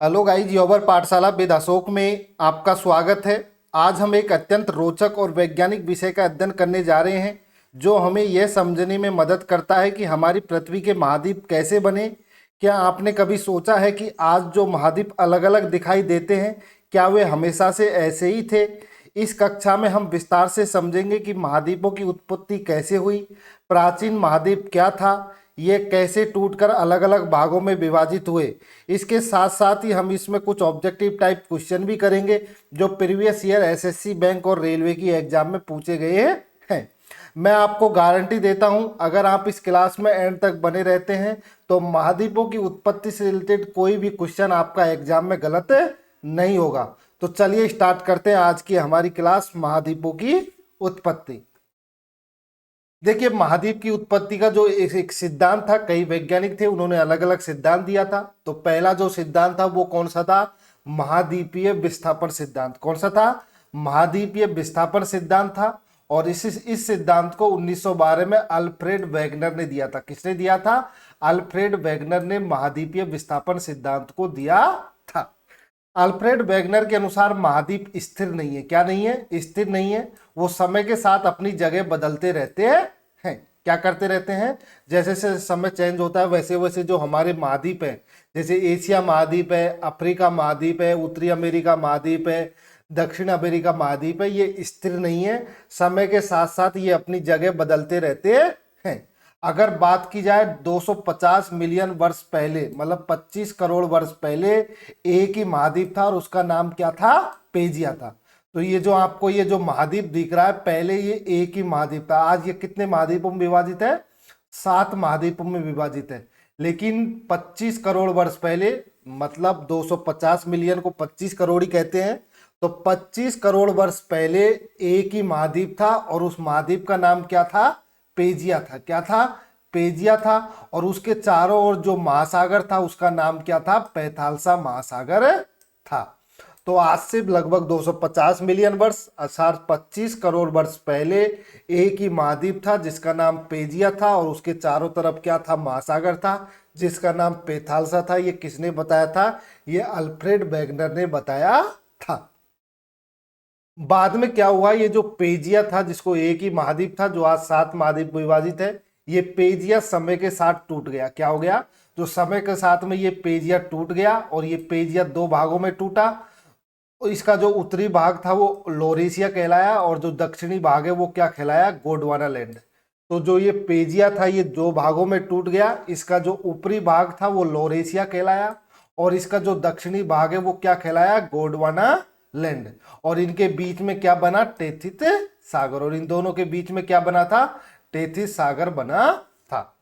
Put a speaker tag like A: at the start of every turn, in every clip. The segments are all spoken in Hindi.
A: हेलो गाइस, योबर पाठशाला विद अशोक में आपका स्वागत है। आज हम एक अत्यंत रोचक और वैज्ञानिक विषय का अध्ययन करने जा रहे हैं जो हमें यह समझने में मदद करता है कि हमारी पृथ्वी के महाद्वीप कैसे बने। क्या आपने कभी सोचा है कि आज जो महाद्वीप अलग अलग दिखाई देते हैं, क्या वे हमेशा से ऐसे ही थे? इस कक्षा में हम विस्तार से समझेंगे कि महाद्वीपों की उत्पत्ति कैसे हुई, प्राचीन महाद्वीप क्या था, ये कैसे टूटकर अलग अलग भागों में विभाजित हुए। इसके साथ साथ ही हम इसमें कुछ ऑब्जेक्टिव टाइप क्वेश्चन भी करेंगे जो प्रीवियस ईयर एसएससी बैंक और रेलवे की एग्जाम में पूछे गए हैं। मैं आपको गारंटी देता हूं, अगर आप इस क्लास में एंड तक बने रहते हैं तो महाद्वीपों की उत्पत्ति से रिलेटेड कोई भी क्वेश्चन आपका एग्जाम में गलत नहीं होगा। तो चलिए स्टार्ट करते हैं आज की हमारी क्लास, महाद्वीपों की उत्पत्ति। देखिए, महाद्वीप की उत्पत्ति का जो एक सिद्धांत था, कई वैज्ञानिक थे, उन्होंने अलग अलग सिद्धांत दिया था। तो पहला जो सिद्धांत था वो कौन सा था? महाद्वीपीय विस्थापन सिद्धांत। कौन सा था? महाद्वीपीय विस्थापन सिद्धांत था। और इस सिद्धांत को 1912 में अल्फ्रेड वेगनर ने दिया था। किसने दिया था? अल्फ्रेड वेगनर ने महाद्वीपीय विस्थापन सिद्धांत को दिया था। अल्फ्रेड वेगनर के अनुसार महाद्वीप स्थिर नहीं है। क्या नहीं है? स्थिर नहीं है। वो समय के साथ अपनी जगह बदलते रहते हैं। क्या करते रहते हैं? जैसे जैसे समय चेंज होता है वैसे वैसे जो हमारे महाद्वीप है, जैसे एशिया महाद्वीप है, अफ्रीका महाद्वीप है, उत्तरी अमेरिका महाद्वीप है, दक्षिण अमेरिका महाद्वीप है, ये स्थिर नहीं है। समय के साथ साथ ये अपनी जगह बदलते रहते हैं। अगर बात की जाए 250 मिलियन वर्ष पहले, मतलब 25 करोड़ वर्ष पहले एक ही महाद्वीप था और उसका नाम क्या था? पेजिया था। तो ये जो आपको ये जो महाद्वीप दिख रहा है, पहले ये एक ही महाद्वीप था। आज ये कितने महाद्वीपों में विभाजित है? 7 महाद्वीपों में विभाजित है। लेकिन 25 करोड़ वर्ष पहले, मतलब 250 मिलियन को 25 करोड़ ही कहते हैं, तो 25 करोड़ वर्ष पहले एक ही महाद्वीप था और उस महाद्वीप का नाम क्या था? पेजिया था। क्या था? पेजिया था। और उसके चारों ओर जो महासागर था उसका नाम क्या था? पैथालसा महासागर था। तो आज से लगभग 250 मिलियन वर्ष अर्थात 25 करोड़ वर्ष पहले एक ही महाद्वीप था जिसका नाम पेजिया था और उसके चारों तरफ क्या था? महासागर था जिसका नाम पैथालसा था। ये किसने बताया था? ये अल्फ्रेड वेगनर ने बताया था। बाद में क्या हुआ? ये जो पेजिया था, जिसको एक ही महाद्वीप था, जो आज 7 महाद्वीप विभाजित है, ये पेजिया समय के साथ टूट गया। क्या हो गया? जो समय के साथ में ये पेजिया टूट गया और ये पेजिया 2 भागों में टूटा। इसका जो उत्तरी भाग था वो लोरेशिया कहलाया और जो दक्षिणी भाग है वो क्या कहलाया? गोंडवाना लैंड। तो जो ये पेजिया था ये 2 भागों में टूट गया। इसका जो ऊपरी भाग था वो लोरेशिया कहलाया और इसका जो दक्षिणी भाग है वो क्या कहलाया? गोंडवाना लैंड। और इनके बीच में क्या बना? टेथिस सागर। और इन दोनों के बीच में क्या बना था? टेथिस सागर बना था।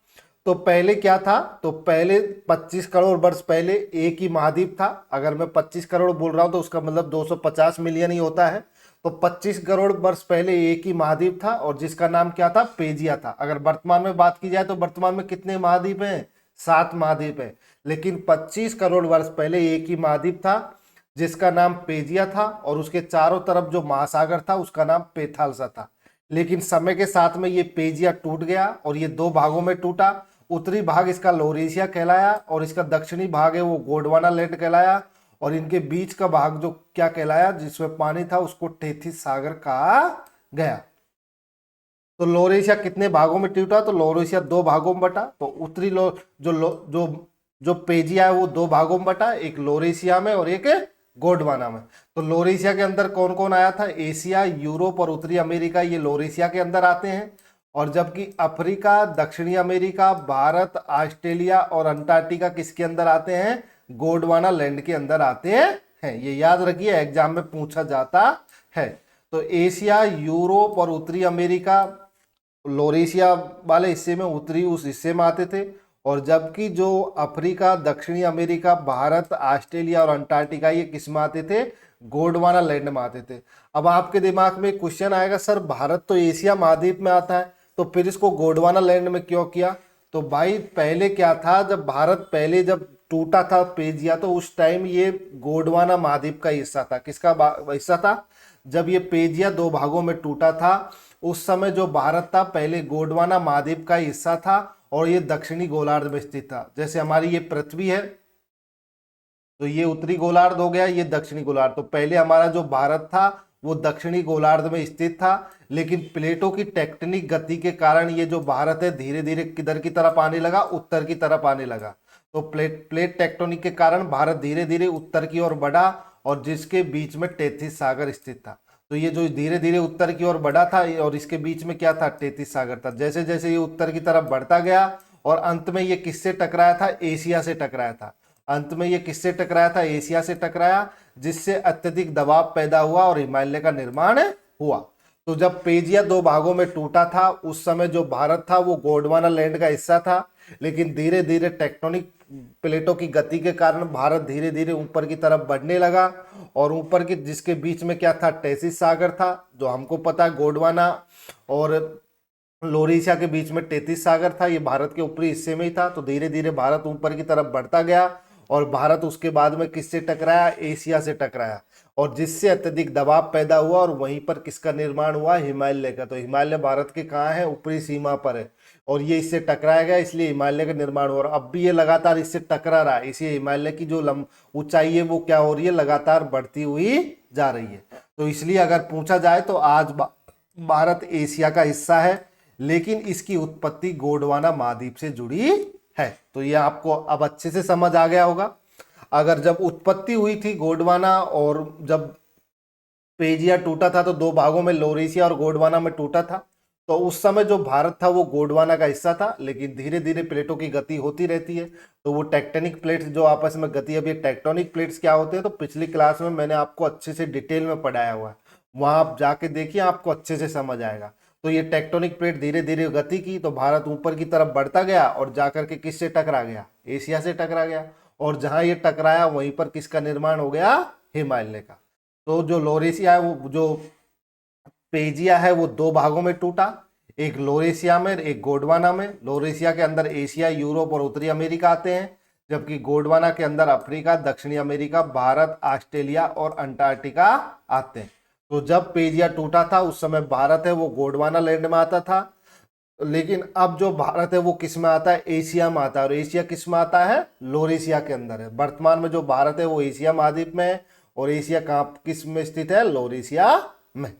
A: तो पहले क्या था? तो पहले 25 करोड़ वर्ष पहले एक ही महाद्वीप था। अगर मैं 25 करोड़ बोल रहा हूं तो उसका मतलब 250 मिलियन ही होता है। तो 25 करोड़ वर्ष पहले एक ही महाद्वीप था और जिसका नाम क्या था? पेजिया था। अगर वर्तमान में बात की जाए तो वर्तमान में कितने महाद्वीप हैं? 7 महाद्वीप है। लेकिन 25 करोड़ वर्ष पहले एक ही महाद्वीप था जिसका नाम पेजिया था और उसके चारों तरफ जो महासागर था उसका नाम पैथालसा था। लेकिन समय के साथ में ये पेजिया टूट गया और ये 2 भागों में टूटा। उत्तरी भाग इसका लोरेशिया कहलाया और इसका दक्षिणी भाग है वो गोंडवाना लैंड कहलाया और इनके बीच का भाग जो क्या कहलाया, जिसमें पानी था, उसको टेथिस सागर कहा गया। तो लोरेशिया कितने भागों में टूटा? तो लोरेशिया 2 भागों में बटा। तो उत्तरी जो पेजिया है वो 2 भागों में बटा, एक लोरेशिया में और एक गोंडवाना में। तो लोरेशिया के अंदर कौन कौन आया था? एशिया, यूरोप और उत्तरी अमेरिका, ये लोरेशिया के अंदर आते हैं। और जबकि अफ्रीका, दक्षिणी अमेरिका, भारत, ऑस्ट्रेलिया और अंटार्कटिका किसके अंदर आते हैं? गोंडवाना लैंड के अंदर आते हैं। ये याद रखिए, एग्जाम में पूछा जाता है। तो एशिया, यूरोप और उत्तरी अमेरिका लोरेशिया वाले हिस्से में, उत्तरी उस हिस्से में आते थे। और जबकि जो अफ्रीका, दक्षिणी अमेरिका, भारत, ऑस्ट्रेलिया और अंटार्कटिका ये किस में आते थे? गोंडवाना लैंड में आते थे। अब आपके दिमाग में क्वेश्चन आएगा, सर भारत तो एशिया महाद्वीप में आता है तो फिर इसको गोंडवाना लैंड में क्यों किया? तो भाई पहले क्या था, जब भारत पहले जब टूटा था पेजिया, तो उस टाइम ये गोंडवाना महाद्वीप का हिस्सा था। किसका हिस्सा था? जब ये पेजिया 2 भागों में टूटा था उस समय जो भारत था पहले गोंडवाना महाद्वीप का हिस्सा था और ये दक्षिणी गोलार्ध में स्थित था। जैसे हमारी ये पृथ्वी है, तो ये उत्तरी गोलार्ध हो गया, ये दक्षिणी गोलार्ध। तो पहले हमारा जो भारत था वो दक्षिणी गोलार्ध में स्थित था, लेकिन प्लेटों की टेक्टोनिक गति के कारण ये जो भारत है धीरे धीरे किधर की तरफ आने लगा, उत्तर की तरफ आने लगा। तो प्लेट प्लेट टेक्टोनिक के कारण भारत धीरे धीरे उत्तर की ओर बढ़ा, और जिसके बीच में तैतीस सागर स्थित था। तो ये जो धीरे धीरे उत्तर की ओर बढ़ा था, और इसके बीच में क्या था, तैतीस सागर था। जैसे जैसे ये उत्तर की तरफ बढ़ता गया, और अंत में ये किससे टकराया था, एशिया से टकराया था। अंत में ये किससे टकराया था, एशिया से टकराया, जिससे अत्यधिक दबाव पैदा हुआ और हिमालय का निर्माण हुआ। तो जब पेजिया दो भागों में टूटा था, उस समय जो भारत था वो गोंडवाना लैंड का हिस्सा था, लेकिन धीरे धीरे टेक्टोनिक प्लेटों की गति के कारण भारत धीरे धीरे ऊपर की तरफ बढ़ने लगा, और ऊपर की जिसके बीच में क्या था, तैतीस सागर था, जो हमको पता है गोंडवाना और लोरेशिया के बीच में तैतीस सागर था, ये भारत के ऊपरी हिस्से में ही था। तो धीरे धीरे भारत ऊपर की तरफ बढ़ता गया, और भारत उसके बाद में किससे टकराया, एशिया से टकराया, और जिससे अत्यधिक दबाव पैदा हुआ, और वहीं पर किसका निर्माण हुआ, हिमालय का। तो हिमालय भारत के कहाँ है, ऊपरी सीमा पर है, और ये इससे टकराया गया, इसलिए हिमालय का निर्माण हुआ। और अब भी ये लगातार इससे टकरा रहा है, इसलिए हिमालय की जो ऊंचाई है वो क्या हो रही है, लगातार बढ़ती हुई जा रही है। तो इसलिए अगर पूछा जाए तो आज भारत एशिया का हिस्सा है, लेकिन इसकी उत्पत्ति गोंडवाना महाद्वीप से जुड़ी है। तो ये आपको अब अच्छे से समझ आ गया होगा। अगर जब उत्पत्ति हुई थी गोंडवाना, और जब पेजिया टूटा था तो दो भागों में, लोरेशिया और गोंडवाना में टूटा था, तो उस समय जो भारत था वो गोंडवाना का हिस्सा था। लेकिन धीरे धीरे प्लेटों की गति होती रहती है, तो वो टेक्टोनिक प्लेट्स जो आपस में गति, अब ये टेक्टोनिक प्लेट्स क्या होते हैं, तो पिछली क्लास में मैंने आपको अच्छे से डिटेल में पढ़ाया हुआ है, वहां आप जाके देखिए, आपको अच्छे से समझ आएगा। तो ये टेक्टोनिक प्लेट धीरे धीरे गति की, तो भारत ऊपर की तरफ बढ़ता गया, और जाकर के किससे टकरा गया, एशिया से टकरा गया, और जहां ये टकराया वहीं पर किसका निर्माण हो गया, हिमालय का। तो जो लोरेशिया है, वो जो पेजिया है वो दो भागों में टूटा, एक लोरेशिया में, एक गोंडवाना में। लोरेशिया के अंदर एशिया, यूरोप और उत्तरी अमेरिका आते हैं, जबकि गोंडवाना के अंदर अफ्रीका, दक्षिणी अमेरिका, भारत, ऑस्ट्रेलिया और अंटार्कटिका आते हैं। तो जब पेजिया टूटा था उस समय भारत है वो गोंडवाना लैंड में आता था, लेकिन अब जो भारत है वो किस में आता है, एशिया में आता है। और एशिया किस में आता है, लोरेशिया के अंदर है। वर्तमान में जो भारत है वो एशिया महाद्वीप में है, और एशिया कहाँ किस में स्थित है, लोरेशिया में।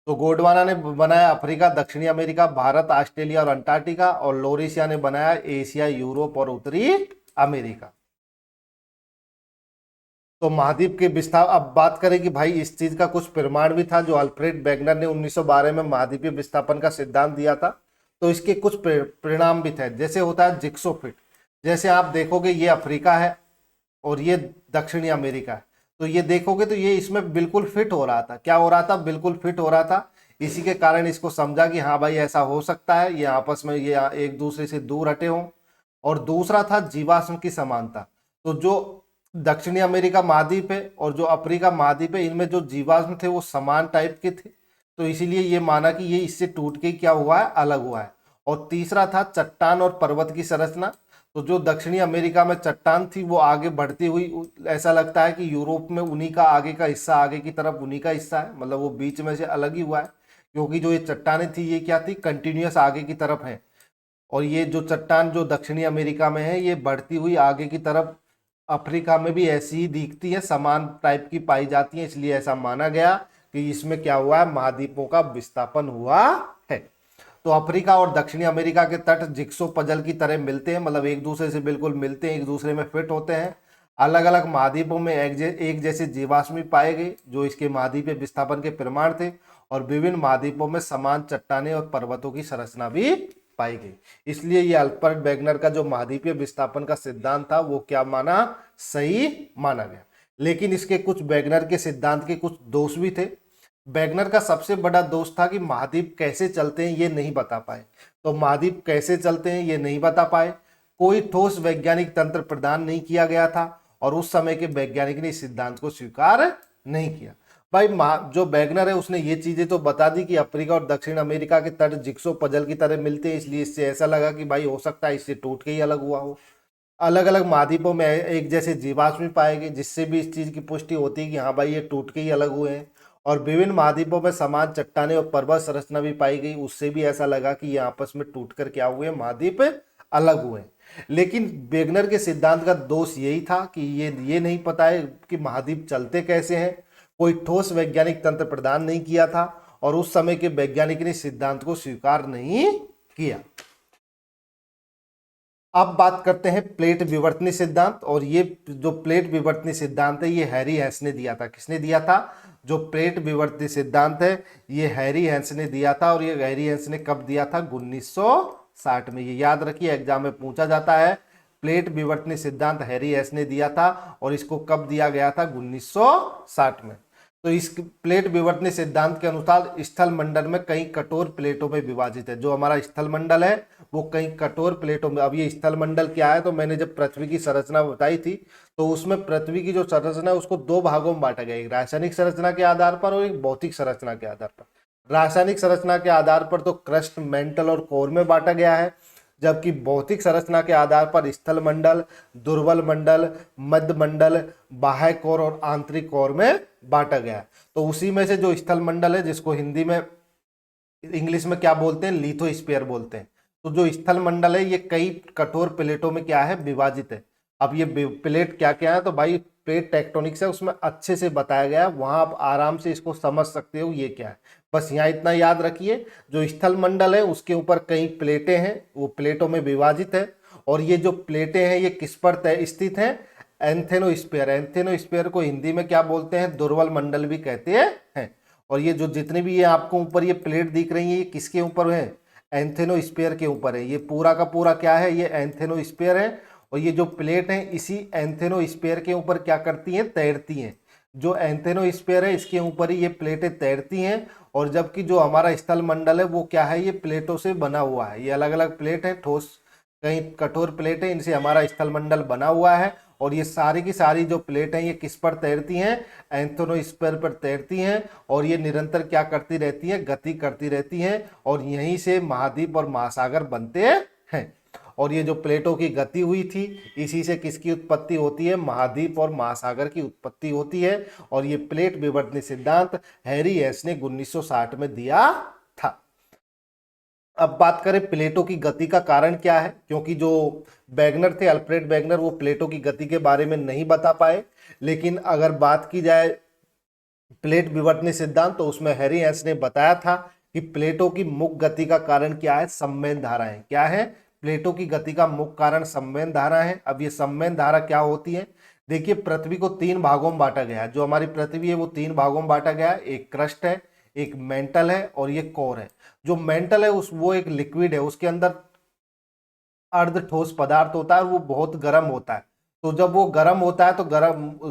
A: तो गोंडवाना ने बनाया अफ्रीका, दक्षिणी अमेरिका, भारत, ऑस्ट्रेलिया और अंटार्कटिका, और लोरेशिया ने बनाया एशिया, यूरोप और उत्तरी अमेरिका। तो महाद्वीप के विस्तार, अब बात करें कि भाई इस चीज का कुछ प्रमाण भी था, जो अल्फ्रेड वेगनर ने 1912 में महाद्वीपीय विस्थापन का सिद्धांत दिया था। तो इसके कुछ परिणाम भी थे, जैसे होता है जिक्सो फिट। जैसे आप देखोगे ये अफ्रीका है और ये दक्षिणी अमेरिका है, तो ये देखोगे तो ये इसमें बिल्कुल फिट हो रहा था। क्या हो रहा था, बिल्कुल फिट हो रहा था। इसी के कारण इसको समझा कि हाँ भाई ऐसा हो सकता है, ये आपस में ये एक दूसरे से दूर हटे हों। और दूसरा था जीवाश्म की समानता। तो जो दक्षिणी अमेरिका महाद्वीप है और जो अफ्रीका महाद्वीप है, इनमें जो जीवाश्म थे वो समान टाइप के थे, तो इसीलिए ये माना कि ये इससे टूट के क्या हुआ है, अलग हुआ है। और तीसरा था चट्टान और पर्वत की संरचना। तो जो दक्षिणी अमेरिका में चट्टान थी वो आगे बढ़ती हुई, ऐसा लगता है कि यूरोप में उन्हीं का आगे का हिस्सा, आगे की तरफ उन्हीं का हिस्सा है, मतलब वो बीच में से अलग ही हुआ है, क्योंकि जो ये चट्टानें थी ये क्या थी, कंटिन्यूअस आगे की तरफ है। और ये जो चट्टान जो दक्षिणी अमेरिका में है ये बढ़ती हुई आगे की तरफ अफ्रीका में भी ऐसी ही दिखती है, समान टाइप की पाई जाती है, इसलिए ऐसा माना गया कि इसमें क्या हुआ है, महाद्वीपों का विस्थापन हुआ है। तो अफ्रीका और दक्षिणी अमेरिका के तट जिक्सो पजल की तरह मिलते हैं, मतलब एक दूसरे से बिल्कुल मिलते हैं, एक दूसरे में फिट होते हैं। अलग अलग महाद्वीपों में एक जैसे जीवाश्म पाए गए जो इसके महाद्वीपीय विस्थापन के प्रमाण थे, और विभिन्न महाद्वीपों में समान चट्टानें और पर्वतों की संरचना भी पाई गई। इसलिए ये अल्फ्रेड वेगनर का जो महाद्वीपीय विस्थापन का सिद्धांत था वो क्या माना, सही माना गया। लेकिन इसके कुछ वेगनर के सिद्धांत के कुछ दोष भी थे। वेगनर का सबसे बड़ा दोष था कि महाद्वीप कैसे चलते हैं ये नहीं बता पाए। तो महाद्वीप कैसे चलते हैं ये नहीं बता पाए, कोई ठोस वैज्ञानिक तंत्र प्रदान नहीं किया गया था, और उस समय के वैज्ञानिक ने इस सिद्धांत को स्वीकार नहीं किया। भाई जो वेगनर है उसने ये चीजें तो बता दी कि अफ्रीका और दक्षिण अमेरिका के तट जिक्सो पजल की तरह मिलते हैं, इसलिए इससे ऐसा लगा कि भाई हो सकता है इससे टूट के ही अलग हुआ हो। अलग अलग महाद्वीपों में एक जैसे जीवाश्म पाए गए, जिससे भी इस चीज की पुष्टि होती है कि हाँ भाई ये टूट के ही अलग हुए हैं। और विभिन्न महाद्वीपों में समान चट्टानें और पर्वत संरचना भी पाई गई, उससे भी ऐसा लगा कि ये आपस में टूट कर क्या हुए, महाद्वीप अलग हुए। लेकिन वेगनर के सिद्धांत का दोष यही था कि ये नहीं पता है कि महाद्वीप चलते कैसे हैं, कोई ठोस वैज्ञानिक तंत्र प्रदान नहीं किया था और उस समय के वैज्ञानिक ने सिद्धांत को स्वीकार नहीं किया। अब बात करते हैं प्लेट विवर्तनी सिद्धांत। और ये जो प्लेट विवर्तनी सिद्धांत है ये हैरी हैंस ने दिया था। किसने दिया था? जो प्लेट विवर्तनी सिद्धांत है ये हैरी हैंस ने दिया था। और ये हैरी हैंस ने कब दिया था? 1960 में। ये याद रखिए, एग्जाम में पूछा जाता है। प्लेट विवर्तनी सिद्धांत हैरी हैंस ने दिया था और इसको कब दिया गया था? 1960 में। तो इस प्लेट विवर्तनी सिद्धांत के अनुसार स्थल मंडल में कई कठोर प्लेटों में विभाजित है। जो हमारा स्थल मंडल है वो कई कठोर प्लेटों में। अब ये स्थल मंडल क्या है? तो मैंने जब पृथ्वी की संरचना बताई थी तो उसमें पृथ्वी की जो संरचना है उसको दो भागों में बांटा गया, एक रासायनिक संरचना के आधार पर और एक भौतिक संरचना के आधार पर। रासायनिक संरचना के आधार पर तो क्रस्ट, मेंटल और कोर में बांटा गया है, जबकि भौतिक संरचना के आधार पर स्थल मंडल, दुर्बल मंडल, मध्य मंडल, बाह्य कोर और आंतरिक कोर में बांटा गया है। तो उसी में से जो स्थल मंडल है, जिसको हिंदी में, इंग्लिश में क्या बोलते हैं? लिथोस्फीयर बोलते हैं। तो जो स्थल मंडल है ये कई कठोर प्लेटों में क्या है? विभाजित है। अब ये प्लेट क्या क्या है? तो भाई प्लेट टेक्टोनिक्स है, उसमें अच्छे से बताया गया है, वहां आप आराम से इसको समझ सकते हो ये क्या है। बस यहाँ इतना याद रखिए, जो स्थल मंडल है उसके ऊपर कई प्लेटें हैं, वो प्लेटों में विभाजित है। और ये जो प्लेटें हैं ये किस पर स्थित हैं? एंथेनोस्फीयर। एंथेनोस्फीयर को हिंदी में क्या बोलते हैं? दुर्बल मंडल भी कहते हैं। और ये जो जितनी भी ये आपको ऊपर ये प्लेट दिख रही है ये किसके ऊपर है? एंथेनोस्फीयर के ऊपर है। ये पूरा का पूरा क्या है? ये एंथेनोस्फीयर है। और ये जो प्लेट है इसी एंथेनोस्फीयर के ऊपर क्या करती हैं? तैरती हैं। जो एंथेनोस्फीयर है इसके ऊपर ही ये प्लेटें तैरती हैं। और जबकि जो हमारा स्थल मंडल है वो क्या है? ये प्लेटों से बना हुआ है। ये अलग अलग प्लेट है, ठोस कई कठोर प्लेट है, इनसे हमारा स्थल मंडल बना हुआ है। और ये सारी की सारी जो प्लेट हैं ये किस पर तैरती हैं? एंथेनोस्फीयर पर तैरती हैं। और ये निरंतर क्या करती रहती हैं? गति करती रहती हैं। और यहीं से महाद्वीप और महासागर बनते हैं। और ये जो प्लेटों की गति हुई थी इसी से किसकी उत्पत्ति होती है? महाद्वीप और महासागर की उत्पत्ति होती है। और ये प्लेट विवर्तनी सिद्धांत हैरी हैंस ने 1960 में दिया था। अब बात करें प्लेटों की गति का कारण क्या है, क्योंकि जो वैगनर थे, अल्फ्रेड वैगनर, वो प्लेटों की गति के बारे में नहीं बता पाए। लेकिन अगर बात की जाए प्लेट विवर्तनी सिद्धांत तो उसमें हैरी हैंस ने बताया था कि प्लेटों की मुख्य गति का कारण क्या है? संवहन धाराएं। क्या है? प्लेटों की गति का मुख्य कारण संवहन धारा है। अब ये संवहन धारा क्या होती है? देखिए, पृथ्वी को तीन भागों में बांटा गया है। जो हमारी पृथ्वी है वो तीन भागों में बांटा गया है। एक क्रस्ट है, एक मेंटल है और ये कोर है। जो मेंटल है वो एक लिक्विड है, उसके अंदर अर्ध ठोस पदार्थ होता है और वो बहुत गर्म होता है। तो जब वो गर्म होता है तो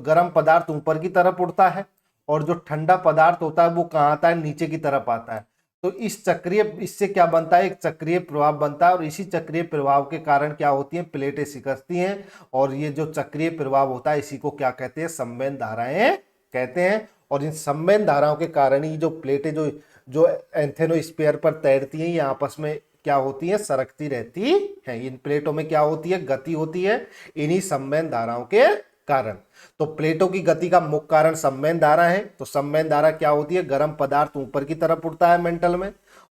A: गर्म पदार्थ ऊपर की तरफ उड़ता है और जो ठंडा पदार्थ होता है वो कहाँ आता है? नीचे की तरफ आता है। तो इससे क्या बनता है? एक चक्रीय प्रभाव बनता है। और इसी चक्रीय प्रभाव के कारण क्या होती हैं? प्लेटें सिकुड़ती हैं। और ये जो चक्रीय प्रभाव होता है इसी को क्या कहते हैं? संवहन धाराएं कहते हैं। और इन संवहन धाराओं के कारण ही जो प्लेटें जो एंथेनोस्फीयर पर तैरती हैं ये आपस में क्या होती है? सरकती रहती है। इन प्लेटों में क्या होती है? गति होती है, इन्हीं संवहन धाराओं के कारण। तो प्लेटों की गति का मुख्य कारण संवहन धारा है। तो संवहन धारा क्या होती है? गर्म पदार्थ ऊपर की तरफ उड़ता है मेंटल में।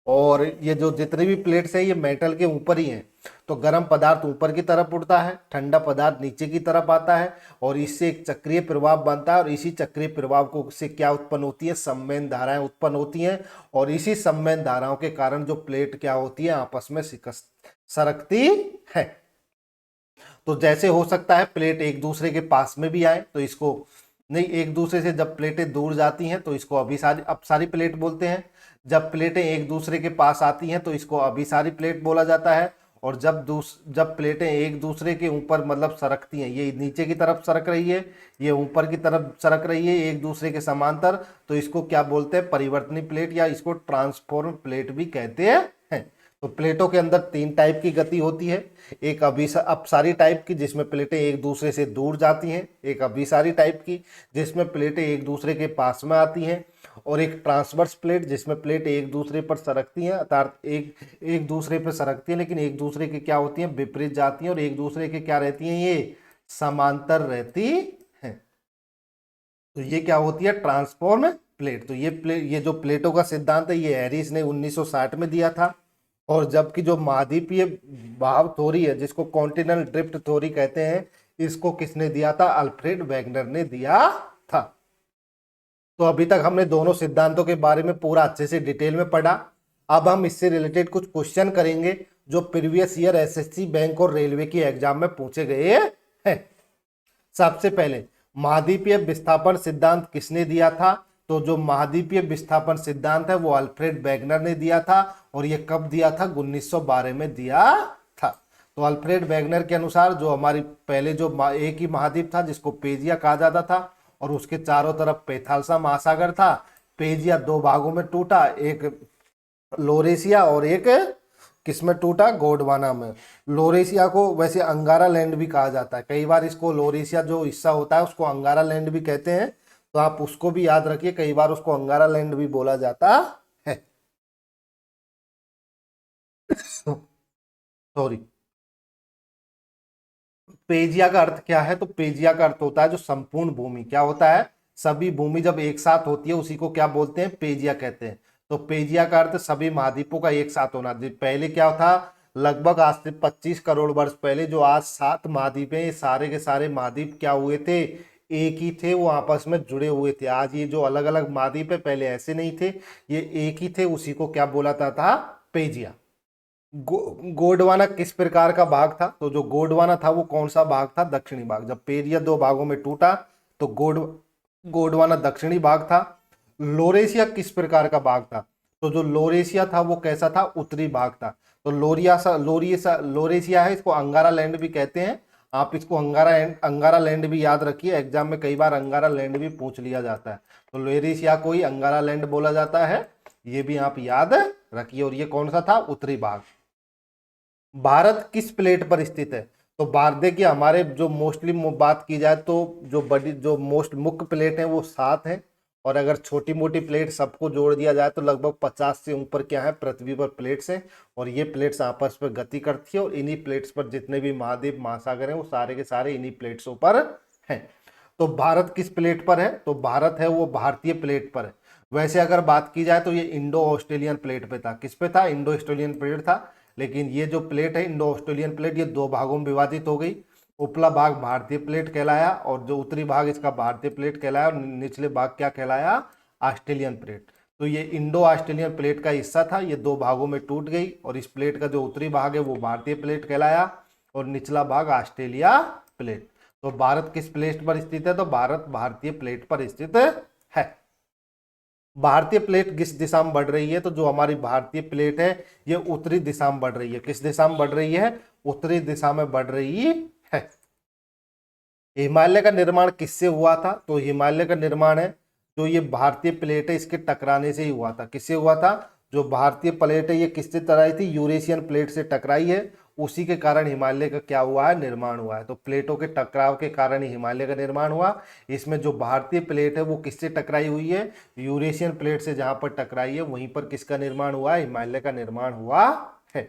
A: और ये जो जितने भी प्लेट्स हैं ये मेटल के ऊपर ही हैं। तो गर्म पदार्थ ऊपर की तरफ उड़ता है, ठंडा पदार्थ नीचे की तरफ आता है और इससे एक चक्रीय प्रभाव बनता है। और इसी चक्रीय प्रभाव को से क्या उत्पन्न होती है? संवहन धाराएं उत्पन्न होती हैं। और इसी संवहन धाराओं के कारण जो प्लेट क्या होती है? आपस में सरकती है। तो जैसे हो सकता है प्लेट एक दूसरे के पास में भी आए तो इसको नहीं, एक दूसरे से जब प्लेटें दूर जाती हैं तो इसको अपसारी प्लेट बोलते हैं। जब प्लेटें एक दूसरे के पास आती हैं तो इसको अभिसारी प्लेट बोला जाता है। और जब प्लेटें एक दूसरे के ऊपर मतलब सरकती हैं, ये नीचे की तरफ सरक रही है, ये ऊपर की तरफ सरक रही है एक दूसरे के समांतर, तो इसको क्या बोलते हैं? परिवर्तनी प्लेट या इसको ट्रांसफॉर्म प्लेट भी कहते हैं। तो प्लेटों के अंदर तीन टाइप की गति होती है। एक अपसारी टाइप की जिसमें प्लेटें एक दूसरे से दूर जाती हैं, एक अभिसारी टाइप की जिसमें प्लेटें एक दूसरे के पास में आती हैं, और एक ट्रांसवर्स प्लेट जिसमें प्लेटें एक दूसरे पर सरकती हैं, अर्थात एक दूसरे पर सरकती हैं लेकिन एक दूसरे के क्या होती हैं? विपरीत जाती हैं। और एक दूसरे के क्या रहती हैं? ये समांतर रहती हैं। तो ये क्या होती है? Transform plate. तो ये जो प्लेटों का सिद्धांत है ये हैरिस ने 1960 में दिया था। और जबकि जो महाद्वीपीय भाव थ्योरी है, जिसको कॉन्टिनेंटल ड्रिफ्ट थ्योरी कहते हैं, इसको किसने दिया था? अल्फ्रेड वेगनर ने दिया था। तो अभी तक हमने दोनों सिद्धांतों के बारे में पूरा अच्छे से डिटेल में पढ़ा। अब हम इससे रिलेटेड कुछ क्वेश्चन करेंगे जो प्रीवियस ईयर एसएससी, बैंक और रेलवे की एग्जाम में पूछे गए हैं। सबसे पहले, महाद्वीपीय विस्थापन सिद्धांत किसने दिया था? तो जो महाद्वीपीय विस्थापन सिद्धांत है वो अल्फ्रेड वेगनर ने दिया था, और ये कब दिया था? 1912 में दिया था। तो अल्फ्रेड वेगनर के अनुसार जो हमारी पहले जो एक ही महाद्वीप था जिसको पेजिया कहा जाता था, और उसके चारों तरफ पैथालसा महासागर था। पेजिया दो भागों में टूटा, एक लोरेशिया और एक किसमें टूटा? गोंडवाना में। लोरेशिया को वैसे अंगारा लैंड भी कहा जाता है, कई बार इसको लोरेशिया जो हिस्सा होता है उसको अंगारा लैंड भी कहते हैं, तो आप उसको भी याद रखिए, कई बार उसको अंगारा लैंड भी बोला जाता है। सॉरी। पेजिया का अर्थ क्या है? तो पेजिया का अर्थ होता है जो संपूर्ण भूमि। क्या होता है? सभी भूमि जब एक साथ होती है उसी को क्या बोलते हैं? पेजिया कहते हैं। तो पेजिया का अर्थ सभी महाद्वीपों का एक साथ होना। पहले क्या था? लगभग आज से 25 करोड़ वर्ष पहले जो आज 7 महाद्वीप हैं, ये सारे के सारे महाद्वीप क्या हुए थे? एक ही थे, वो आपस में जुड़े हुए थे। आज ये जो अलग अलग महाद्वीप है पहले ऐसे नहीं थे, ये एक ही थे, उसी को क्या बोला था? पेजिया। गोंडवाना किस प्रकार का भाग था? तो जो गोंडवाना था वो कौन सा भाग था? दक्षिणी भाग। जब पेरिया दो भागों में टूटा तो गोंडवाना दक्षिणी भाग था। लोरेशिया किस प्रकार का भाग था? तो जो लोरेशिया था वो कैसा था? उत्तरी भाग था। तो लोरेशिया है, इसको अंगारा लैंड भी कहते हैं। आप इसको अंगारा लैंड भी याद रखिए, एग्जाम में कई बार अंगारा लैंड भी पूछ लिया जाता है। तो लोरेशिया को ही अंगारा लैंड बोला जाता है, ये भी आप याद रखिए। और ये कौन सा था? उत्तरी भाग। भारत किस प्लेट पर स्थित है? तो भारत, देखिए हमारे जो मोस्टली बात की जाए तो जो मोस्ट मुख्य प्लेट है वो 7 है, और अगर छोटी मोटी प्लेट सबको जोड़ दिया जाए तो लगभग 50 से ऊपर क्या है पृथ्वी पर प्लेट्स हैं, और ये प्लेट्स आपस में गति करती है, और इन्हीं प्लेट्स पर जितने भी महाद्वीप महासागर हैं वो सारे के सारे इन्हीं प्लेट्सों पर हैं। तो भारत किस प्लेट पर है? तो भारत है वो भारतीय प्लेट पर है। वैसे अगर बात की जाए तो ये इंडो ऑस्ट्रेलियन प्लेट पे था। किस पे था? इंडो ऑस्ट्रेलियन प्लेट था। लेकिन ये जो प्लेट है इंडो ऑस्ट्रेलियन प्लेट, ये 2 भागों में विभाजित हो गई। उपला भाग भारतीय प्लेट कहलाया, और जो उत्तरी भाग इसका भारतीय प्लेट कहलाया, और निचले भाग क्या कहलाया? Australian plate. तो ये इंडो ऑस्ट्रेलियन प्लेट का हिस्सा था, ये 2 भागों में टूट गई, और इस प्लेट का जो उत्तरी भाग है वो भारतीय प्लेट कहलाया, और निचला भाग ऑस्ट्रेलिया प्लेट। तो भारत किस प्लेट पर स्थित है? तो भारत भारतीय प्लेट पर स्थित है। भारतीय प्लेट किस दिशा में बढ़ रही है? तो जो हमारी भारतीय प्लेट है ये उत्तरी दिशा में बढ़ रही है। किस दिशा में बढ़ रही है? उत्तरी दिशा में बढ़ रही है। हिमालय का निर्माण किससे हुआ था? तो हिमालय का निर्माण है जो ये भारतीय प्लेट है इसके टकराने से ही हुआ था। किससे हुआ था? जो भारतीय प्लेट है ये किससे टकराई थी? यूरेशियन प्लेट से टकराई है, उसी के कारण हिमालय का क्या हुआ है? निर्माण हुआ है। तो प्लेटों के टकराव के कारण ही हिमालय का निर्माण हुआ। इसमें जो भारतीय प्लेट है वो किससे टकराई हुई है? यूरेशियन प्लेट से। जहां पर टकराई है वहीं पर किसका निर्माण हुआ है? हिमालय का निर्माण हुआ है।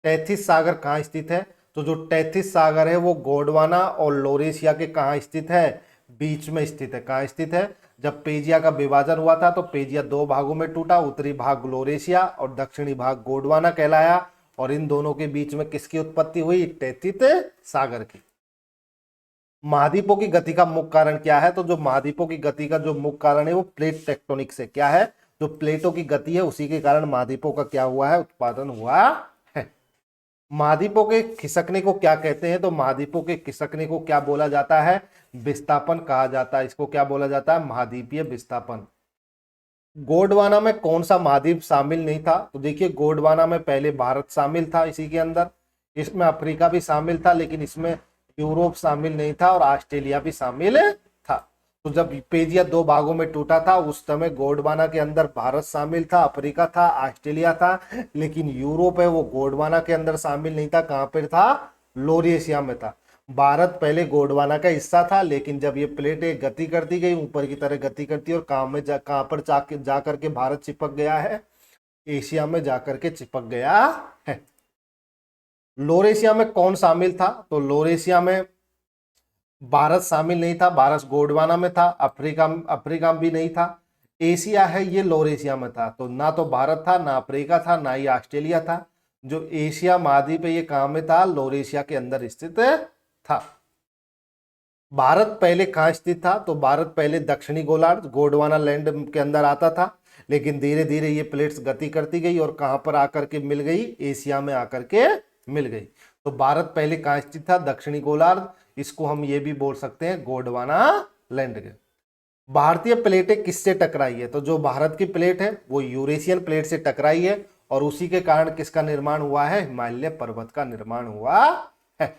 A: तैथिस सागर कहाँ स्थित है? तो जो तैथिस सागर है वो गोंडवाना और लोरेशिया के कहाँ स्थित है? बीच में स्थित है। कहाँ स्थित है? जब पेजिया का विभाजन हुआ था तो पेजिया 2 भागों में टूटा, उत्तरी भाग लोरेशिया और दक्षिणी भाग गोंडवाना कहलाया, और इन दोनों के बीच में किसकी उत्पत्ति हुई? तैथिस सागर की। महाद्वीपों की गति का मुख्य कारण क्या है? तो जो महाद्वीपों की गति का जो मुख्य कारण है वो प्लेट टेक्टोनिक्स है। क्या है? जो प्लेटों की गति है उसी के कारण महाद्वीपों का क्या हुआ है? उत्पादन हुआ है। महाद्वीपों के खिसकने को क्या कहते हैं? तो महाद्वीपों के खिसकने को क्या बोला जाता है? विस्थापन कहा जाता है। इसको क्या बोला जाता है? महाद्वीपीय विस्थापन। गोंडवाना में कौन सा महाद्वीप शामिल नहीं था? तो देखिए गोंडवाना में पहले भारत शामिल था इसी के अंदर, इसमें अफ्रीका भी शामिल था, लेकिन इसमें यूरोप शामिल नहीं था, और ऑस्ट्रेलिया भी शामिल था। तो जब पेजिया 2 भागों में टूटा था उस समय गोंडवाना के अंदर भारत शामिल था, अफ्रीका था, ऑस्ट्रेलिया था, लेकिन यूरोप है वो गोंडवाना के अंदर शामिल नहीं था। कहां पर था? लोरेशिया में था। भारत पहले गोंडवाना का हिस्सा था, लेकिन जब ये प्लेटें गति करती गई ऊपर की तरह गति करती, और कहां पर जा करके भारत चिपक गया है? एशिया में जाकर के चिपक गया है। लोरेशिया में कौन शामिल था? तो लोरेशिया में भारत शामिल नहीं था, भारत गोंडवाना में था, अफ्रीका भी नहीं था। एशिया है ये लोरेशिया में था। तो ना तो भारत था, ना अफ्रीका था, ना ही ऑस्ट्रेलिया था। जो एशिया महाद्वीप है ये कहाँ में था, लॉरेशिया के अंदर स्थित था। भारत पहले कहाँ स्थित था, तो भारत पहले दक्षिणी गोलार्ध गोंडवाना लैंड के अंदर आता था, लेकिन धीरे धीरे ये प्लेट्स गति करती गई और कहां पर आकर के मिल गई, एशिया में आकर के मिल गई। तो भारत पहले कहाँ स्थित था, दक्षिणी गोलार्ध, इसको हम ये भी बोल सकते हैं गोंडवाना लैंड के। भारतीय प्लेटें किससे टकराई है, तो जो भारत की प्लेट है वो यूरेशियन प्लेट से टकराई है और उसी के कारण किसका निर्माण हुआ है, हिमालय पर्वत का निर्माण हुआ है।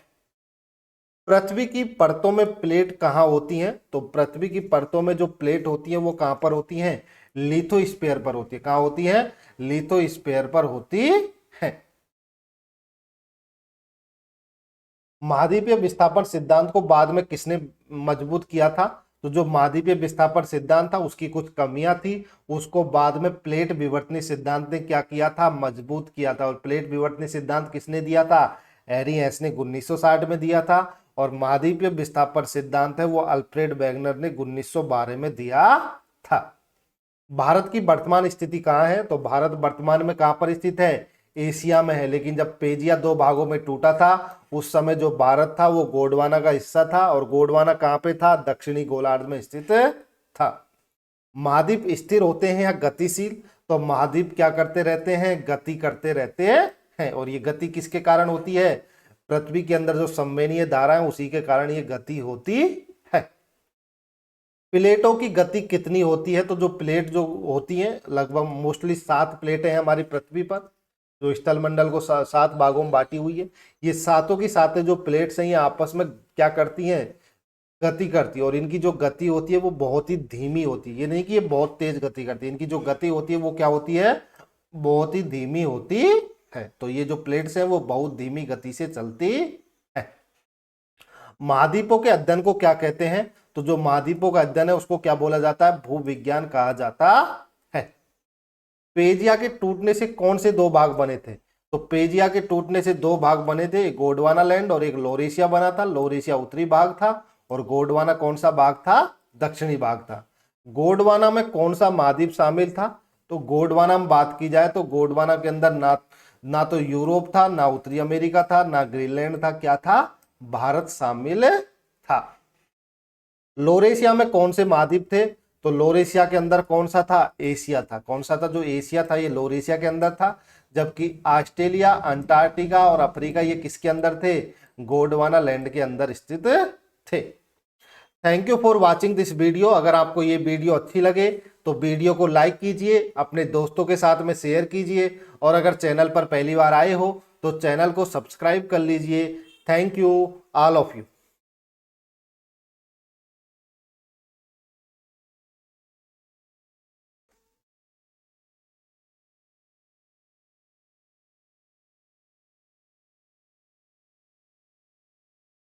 A: पृथ्वी की परतों में प्लेट कहाँ होती हैं, तो पृथ्वी की परतों में जो प्लेट होती है वो कहां पर होती हैं, लिथोस्फीयर पर होती है। कहां होती है, लिथोस्फीयर पर होती है। महाद्वीपीय विस्थापन सिद्धांत को बाद में किसने मजबूत किया था, तो जो महाद्वीपीय विस्थापन सिद्धांत था उसकी कुछ कमियां थी, उसको बाद में प्लेट विवर्तनीय सिद्धांत ने क्या किया था, मजबूत किया था। और प्लेट विवर्तनीय सिद्धांत किसने दिया था, एरियस ने 1960 में दिया था। और महाद्वीपीय विस्थापन सिद्धांत है वो अल्फ्रेड वेगनर ने 1912 में दिया था। भारत की वर्तमान स्थिति कहाँ है, तो भारत वर्तमान में कहां पर स्थित है, एशिया में है। लेकिन जब पेजिया दो भागों में टूटा था उस समय जो भारत था वो गोंडवाना का हिस्सा था, और गोंडवाना कहां पे था, दक्षिणी गोलार्ध में स्थित था। महाद्वीप स्थिर होते हैं या गतिशील, तो महाद्वीप क्या करते रहते हैं, गति करते रहते हैं। और ये गति किसके कारण होती है, पृथ्वी के अंदर जो संवेदनीय धारा है उसी के कारण ये गति होती है। प्लेटों की गति कितनी होती है, तो जो प्लेट जो होती है लगभग मोस्टली 7 प्लेटें हैं हमारी पृथ्वी पर, जो स्थलमंडल को 7 भागों में बांटी हुई है। ये सातों की सातें जो प्लेट्स हैं ये आपस में क्या करती हैं, गति करती है। और इनकी जो गति होती है वो बहुत ही धीमी होती है, ये नहीं कि ये बहुत तेज गति करती है, इनकी जो गति होती है वो क्या होती है, बहुत ही धीमी होती है। तो ये जो प्लेट्स हैं वो बहुत धीमी गति से चलती है। महाद्वीपों के अध्ययन को क्या कहते हैं, तो जो महाद्वीपों का अध्ययन है उसको क्या बोला जाता है, भूविज्ञान कहा जाता है। पेजिया के टूटने से कौन से 2 भाग बने थे, तो पेजिया के टूटने से 2 भाग बने थे, एक गोंडवाना लैंड और एक लॉरेशिया बना था। लॉरेशिया उत्तरी भाग था और गोंडवाना कौन सा भाग था, दक्षिणी भाग था। गोंडवाना में कौन सा महाद्वीप शामिल था, तो गोंडवाना में बात की जाए तो गोंडवाना के अंदर ना तो यूरोप था, ना उत्तरी अमेरिका था, ना ग्रीनलैंड था, क्या था, भारत शामिल था। लॉरेशिया में कौन से महाद्वीप थे, तो लॉरेशिया के अंदर कौन सा था, एशिया था। कौन सा था, जो एशिया था ये लॉरेशिया के अंदर था, जबकि ऑस्ट्रेलिया, अंटार्कटिका और अफ्रीका ये किसके अंदर थे, गोंडवाना लैंड के अंदर स्थित थे। Thank you for watching this video. अगर आपको ये वीडियो अच्छी लगे तो वीडियो को लाइक कीजिए, अपने दोस्तों के साथ में शेयर कीजिए, और अगर चैनल पर पहली बार आए हो तो चैनल को सब्सक्राइब कर लीजिए। Thank you all of you.